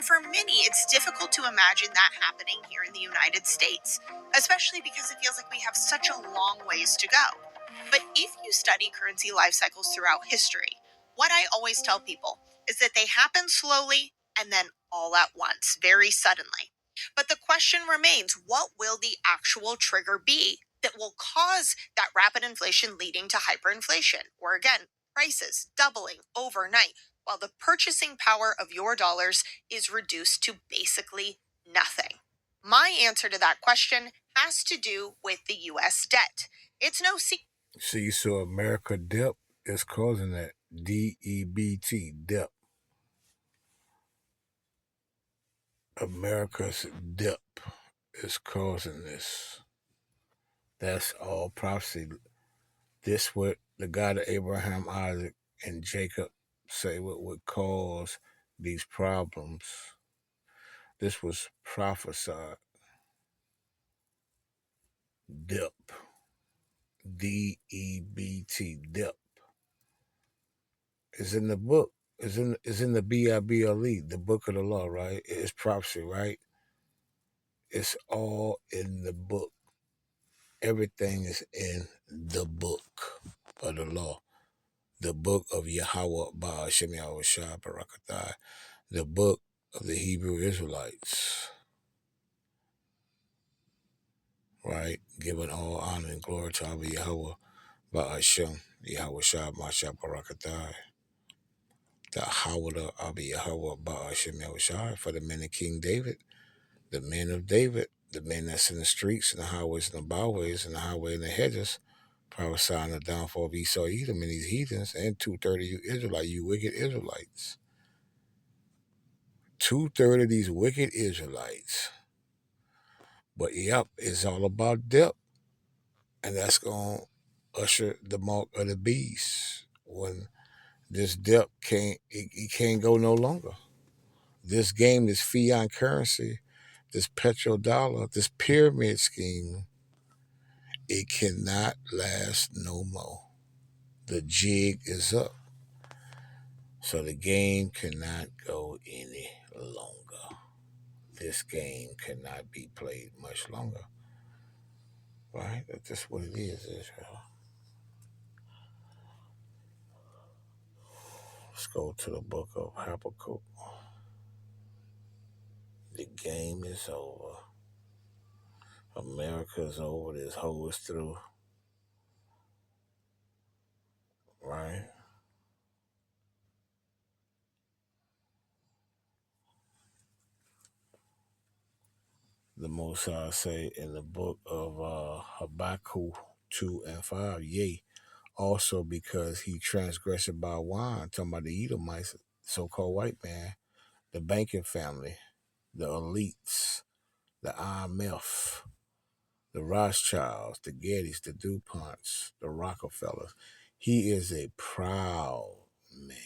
for many, it's difficult to imagine that happening here in the United States, especially because it feels like we have such a long ways to go. But if you study currency life cycles throughout history, what I always tell people is that they happen slowly and then all at once, very suddenly. But the question remains, what will the actual trigger be that will cause that rapid inflation leading to hyperinflation? Or again, prices doubling overnight while the purchasing power of your dollars is reduced to basically nothing. My answer to that question has to do with the US debt. It's no secret. See, so America debt is causing that. DEBT, debt. America's debt is causing this. That's all prophecy. This what the God of Abraham, Isaac, and Jacob say what would cause these problems. This was prophesied. Debt. DEBT, debt. Is in the book. Is in the Bible, the book of the law, right? It's prophecy, right? It's all in the book. Everything is in the book of the law. The book of Yahweh Ba'ashem Yahweh Shah Barakatai. The book of the Hebrew Israelites, right? Giving all honor and glory to Abba Yahweh Ba'ashem Yahweh Shah Masha Barakatai. The Hawada Abba Yahweh Ba'ashem Yahweh Shah for the men of King David. The men of David, the men that's in the streets and the highways and the byways and the highway and the hedges, prophesying the downfall of Esau, Edom, and these heathens, and 2/3 of you Israelites, you wicked Israelites. 2/3 of these wicked Israelites. But yep, it's all about debt, and that's going to usher the mark of the beast when this debt it can't go no longer. This game, this fiat currency, this petrodollar, this pyramid scheme, it cannot last no more. The jig is up. So the game cannot go any longer. This game cannot be played much longer. Right? That's just what it is, Israel. Let's go to the book of Habakkuk. The game is over. America's over. This whole is through. Right? The Most High say in the book of Habakkuk 2 and 5, yea, also because he transgressed by wine, talking about the Edomites, so-called white man, the banking family, the elites, the IMF, the Rothschilds, the Gettys, the DuPonts, the Rockefellers. He is a proud man.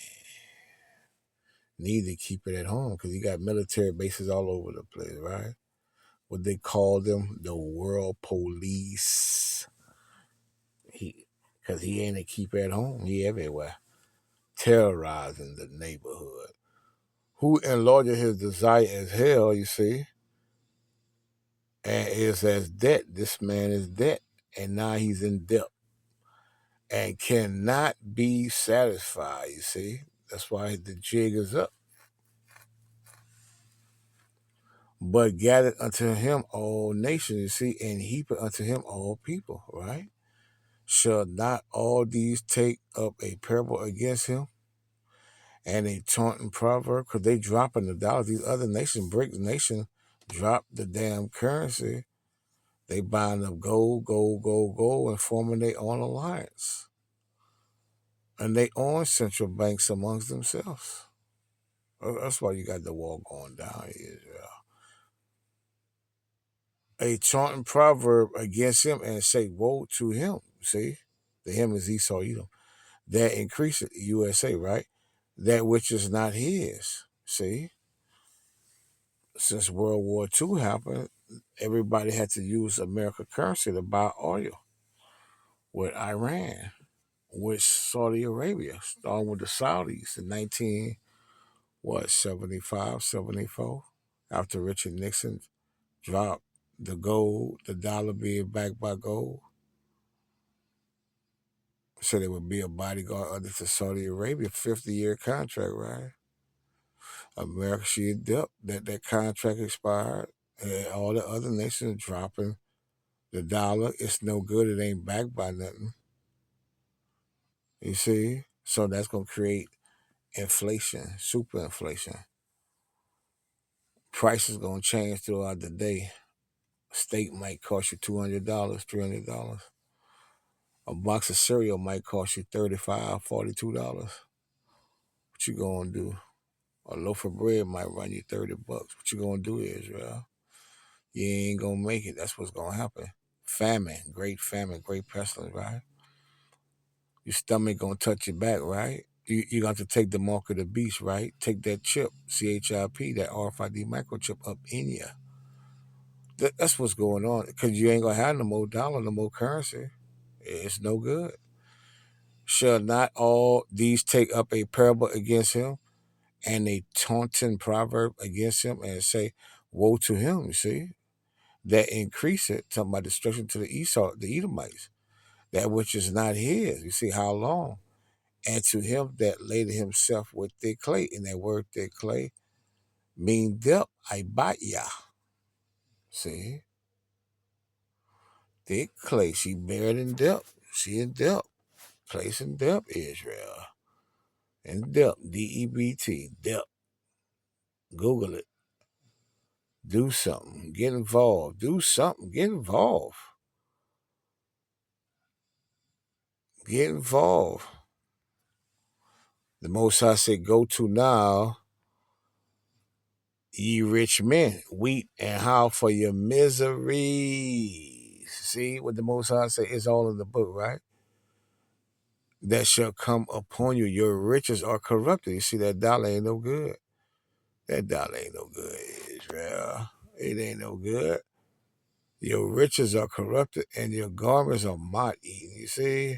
Need to keep it at home because he got military bases all over the place, right? What they call them, the world police. Because he ain't a keep at home. He everywhere, terrorizing the neighborhood. Who enlarged his desire as hell, you see, and is as debt. This man is debt, and now he's in debt and cannot be satisfied, you see. That's why the jig is up. But gathered unto him all nations, you see, and heaped unto him all people, right? Shall not all these take up a parable against him and a taunting proverb? Because they dropping the dollar. These other nations, BRICS nations, drop the damn currency. They buying up gold, and forming their own alliance. And they own central banks amongst themselves. That's why you got the war going down here, Israel. A taunting proverb against him and say, woe to him. See? The him is Esau Edom. That increases USA, right? That which is not his. See? Since World War II happened, everybody had to use American currency to buy oil with Iran, with Saudi Arabia, starting with the Saudis in what, 75, 74? After Richard Nixon dropped the gold, the dollar being backed by gold. So there would be a bodyguard under to Saudi Arabia, 50-year contract, right? America, she dipped. That contract expired. And all the other nations are dropping the dollar. It's no good. It ain't backed by nothing. You see? So that's going to create inflation, super inflation. Prices going to change throughout the day. Steak might cost you $200, $300. A box of cereal might cost you $35, $42. What you going to do? A loaf of bread might run you $30. What you going to do, Israel? You ain't going to make it. That's what's going to happen. Famine, great pestilence, right? Your stomach going to touch your back, right? You got to take the mark of the beast, right? Take that chip, CHIP, that RFID microchip up in you. That's what's going on, because you ain't going to have no more dollar, no more currency. It's no good. Shall not all these take up a parable against him and a taunting proverb against him and say, woe to him, you see, that increase it, talking about destruction to the Edomites, that which is not his. You see how long? And to him that laid himself with their clay, and that word their clay mean depth, ibaya. See? Thick clay, she buried in depth. She in depth. Place in depth, Israel. In depth, D-E-B-T, depth. Google it. Do something. Get involved. Do something. Get involved. Get involved. The Most High said, go to now, ye rich men, weep and howl for your miseries. See what the Most High said? It's all in the book, right? That shall come upon you. Your riches are corrupted. You see, that dollar ain't no good. That dollar ain't no good, Israel. It ain't no good. Your riches are corrupted and your garments are moth eaten. You see?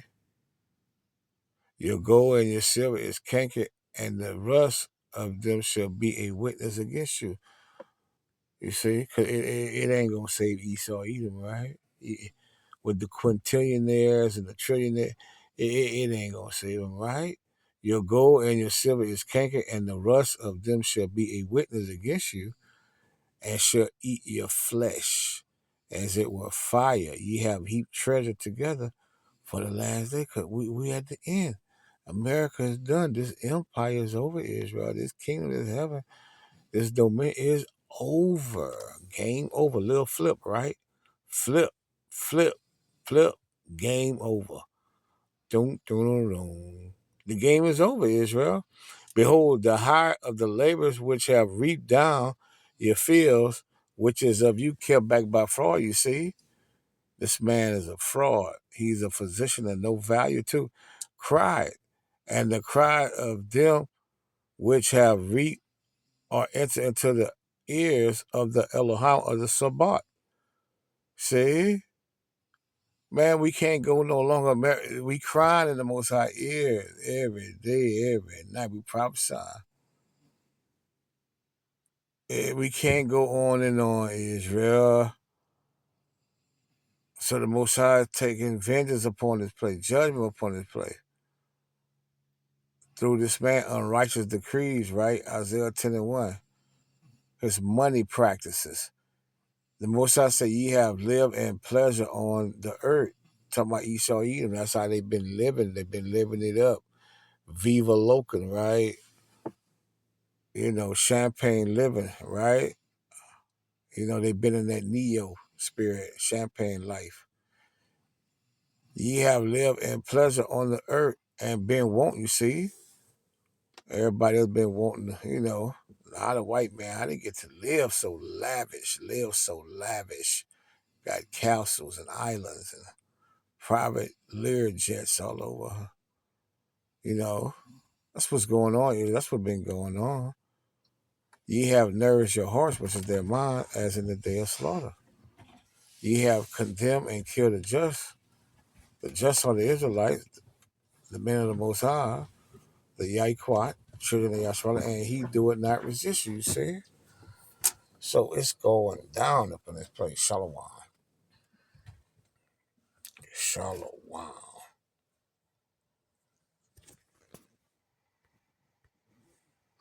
Your gold and your silver is cankered, and the rust of them shall be a witness against you. You see? Because it ain't going to save Esau Edom, right? With the quintillionaires and the trillionaires, it ain't going to save them, right? Your gold and your silver is cankered, and the rust of them shall be a witness against you, and shall eat your flesh as it were fire. Ye have heaped treasure together for the last day, because we at the end. America is done. This empire is over, Israel. This kingdom is heaven. This domain is over. Game over. Little flip, right? Flip, flip, flip. Game over. Dun, dun, dun, dun. The game is over, Israel. Behold, the hire of the laborers which have reaped down your fields, which is of you kept back by fraud, you see. This man is a fraud. He's a physician of no value too. Cried, and the cry of them which have reaped are entered into the ears of the Elohim of the Sabbath. See? Man, we can't go no longer. We crying in the Most High ears every day, every night. We prophesy. We can't go on and on, Israel. So the Most High is taking vengeance upon this place, judgment upon this place. Through this man unrighteous decrees, right? Isaiah 10 and 1. His money practices. The Most High said, ye have lived in pleasure on the earth. Talking about Esau Edom. That's how they've been living. They've been living it up. Viva Locan, right? You know, champagne living, right? You know, they've been in that neo spirit, champagne life. Ye have lived in pleasure on the earth and been wanting, you see? Everybody has been wanting, you know, a lot of white man, I didn't get to live so lavish. Got castles and islands and private Lear jets all over. You know, that's what's going on. That's what's been going on. Ye have nourished your hearts, which is their mind, as in the day of slaughter. Ye have condemned and killed the just. The just are the Israelites, the men of the Most High, the Yaiquat, Children of Yashwala, and he do it not resist you, see? So it's going down up in this place. Shalom. Shalom.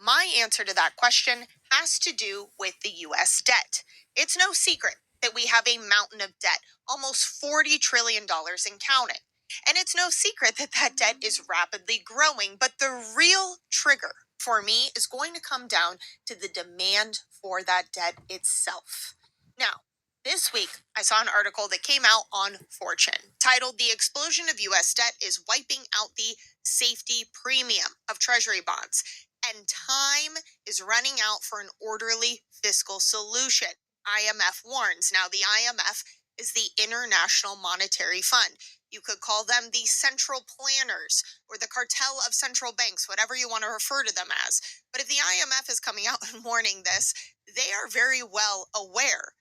My answer to that question has to do with the US debt. It's no secret that we have a mountain of debt, almost $40 trillion and counting. And it's no secret that that debt is rapidly growing, but the real trigger for me is going to come down to the demand for that debt itself. Now, this week, I saw an article that came out on Fortune titled The Explosion of US Debt is Wiping Out the Safety Premium of Treasury Bonds, and time is running out for an orderly fiscal solution. IMF warns. Now, the IMF is the International Monetary Fund. You could call them the central planners or the cartel of central banks, whatever you want to refer to them as. But if the IMF is coming out and warning this, they are very well aware